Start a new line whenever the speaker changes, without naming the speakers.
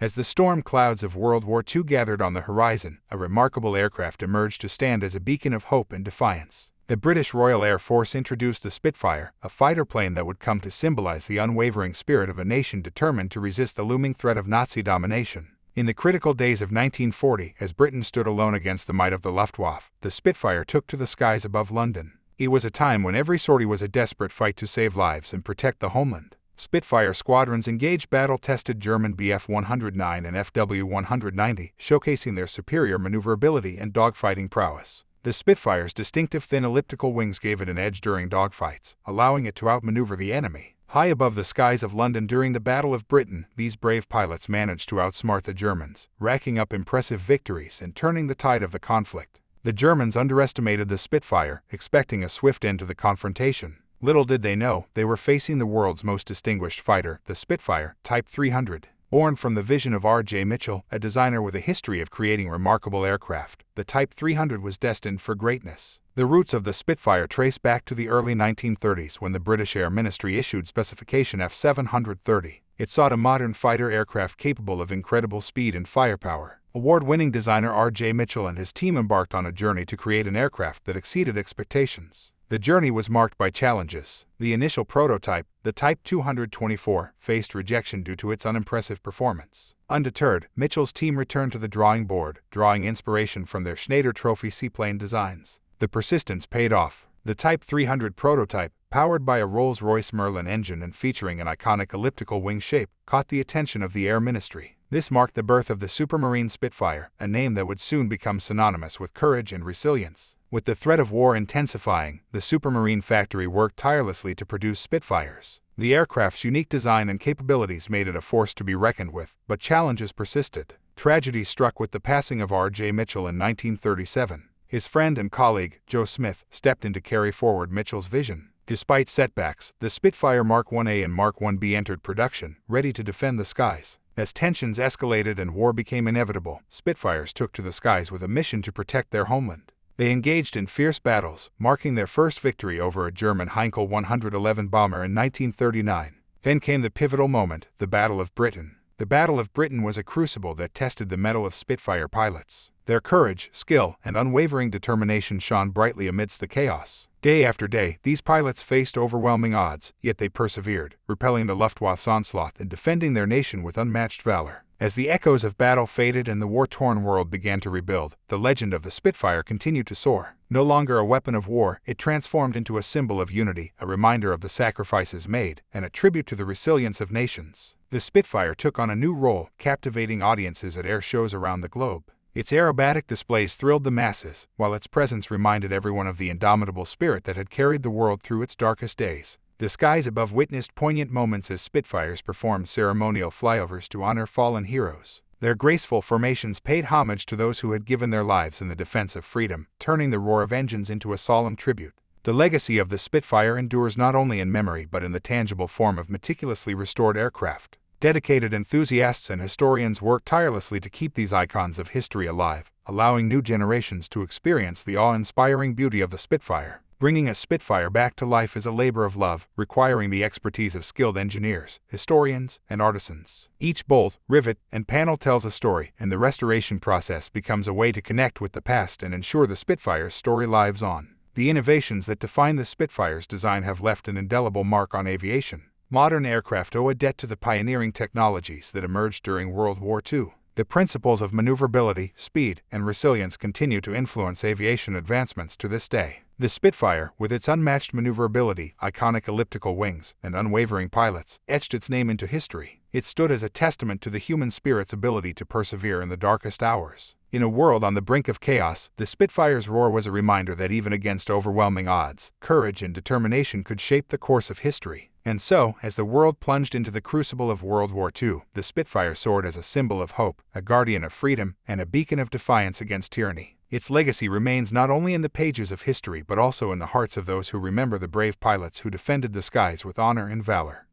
As the storm clouds of World War II gathered on the horizon, a remarkable aircraft emerged to stand as a beacon of hope and defiance. The British Royal Air Force introduced the Spitfire, a fighter plane that would come to symbolize the unwavering spirit of a nation determined to resist the looming threat of Nazi domination. In the critical days of 1940, as Britain stood alone against the might of the Luftwaffe, the Spitfire took to the skies above London. It was a time when every sortie was a desperate fight to save lives and protect the homeland. Spitfire squadrons engaged battle-tested German Bf-109 and FW-190, showcasing their superior maneuverability and dogfighting prowess. The Spitfire's distinctive thin elliptical wings gave it an edge during dogfights, allowing it to outmaneuver the enemy. High above the skies of London during the Battle of Britain, these brave pilots managed to outsmart the Germans, racking up impressive victories and turning the tide of the conflict. The Germans underestimated the Spitfire, expecting a swift end to the confrontation. Little did they know, they were facing the world's most distinguished fighter, the Spitfire, Type 300. Born from the vision of R.J. Mitchell, a designer with a history of creating remarkable aircraft, the Type 300 was destined for greatness. The roots of the Spitfire trace back to the early 1930s when the British Air Ministry issued Specification F-730. It sought a modern fighter aircraft capable of incredible speed and firepower. Award-winning designer R.J. Mitchell and his team embarked on a journey to create an aircraft that exceeded expectations. The journey was marked by challenges. The initial prototype, the Type 224, faced rejection due to its unimpressive performance. Undeterred, Mitchell's team returned to the drawing board, drawing inspiration from their Schneider Trophy seaplane designs. The persistence paid off. The Type 300 prototype, powered by a Rolls-Royce Merlin engine and featuring an iconic elliptical wing shape, caught the attention of the Air Ministry. This marked the birth of the Supermarine Spitfire, a name that would soon become synonymous with courage and resilience. With the threat of war intensifying, the Supermarine factory worked tirelessly to produce Spitfires. The aircraft's unique design and capabilities made it a force to be reckoned with, but challenges persisted. Tragedy struck with the passing of R.J. Mitchell in 1937. His friend and colleague, Joe Smith, stepped in to carry forward Mitchell's vision. Despite setbacks, the Spitfire Mark 1A and Mark 1B entered production, ready to defend the skies. As tensions escalated and war became inevitable, Spitfires took to the skies with a mission to protect their homeland. They engaged in fierce battles, marking their first victory over a German Heinkel 111 bomber in 1939. Then came the pivotal moment, the Battle of Britain. The Battle of Britain was a crucible that tested the mettle of Spitfire pilots. Their courage, skill, and unwavering determination shone brightly amidst the chaos. Day after day, these pilots faced overwhelming odds, yet they persevered, repelling the Luftwaffe's onslaught and defending their nation with unmatched valor. As the echoes of battle faded and the war-torn world began to rebuild, the legend of the Spitfire continued to soar. No longer a weapon of war, it transformed into a symbol of unity, a reminder of the sacrifices made, and a tribute to the resilience of nations. The Spitfire took on a new role, captivating audiences at air shows around the globe. Its aerobatic displays thrilled the masses, while its presence reminded everyone of the indomitable spirit that had carried the world through its darkest days. The skies above witnessed poignant moments as Spitfires performed ceremonial flyovers to honor fallen heroes. Their graceful formations paid homage to those who had given their lives in the defense of freedom, turning the roar of engines into a solemn tribute. The legacy of the Spitfire endures not only in memory but in the tangible form of meticulously restored aircraft. Dedicated enthusiasts and historians work tirelessly to keep these icons of history alive, allowing new generations to experience the awe-inspiring beauty of the Spitfire. Bringing a Spitfire back to life is a labor of love, requiring the expertise of skilled engineers, historians, and artisans. Each bolt, rivet, and panel tells a story, and the restoration process becomes a way to connect with the past and ensure the Spitfire's story lives on. The innovations that define the Spitfire's design have left an indelible mark on aviation. Modern aircraft owe a debt to the pioneering technologies that emerged during World War II. The principles of maneuverability, speed, and resilience continue to influence aviation advancements to this day. The Spitfire, with its unmatched maneuverability, iconic elliptical wings, and unwavering pilots, etched its name into history. It stood as a testament to the human spirit's ability to persevere in the darkest hours. In a world on the brink of chaos, the Spitfire's roar was a reminder that even against overwhelming odds, courage and determination could shape the course of history. And so, as the world plunged into the crucible of World War II, the Spitfire soared as a symbol of hope, a guardian of freedom, and a beacon of defiance against tyranny. Its legacy remains not only in the pages of history but also in the hearts of those who remember the brave pilots who defended the skies with honor and valor.